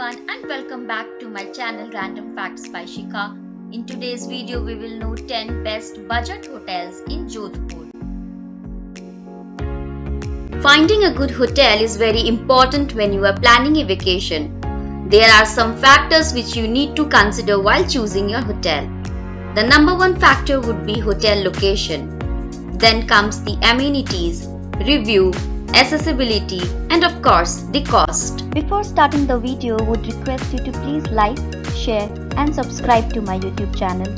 everyone and welcome back to my channel Random Facts by Shika. In today's video we will know 10 best budget hotels in Jodhpur. Finding a good hotel is very important when you are planning a vacation. There are some factors which you need to consider while choosing your hotel. The number one factor would be hotel location. Then comes the amenities, review, accessibility, and of course the cost. Before starting the video, would request you to please like, share and subscribe to my YouTube channel.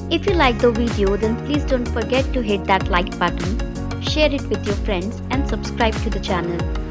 If you like the video, then please don't forget to hit that like button, share it with your friends and subscribe to the channel.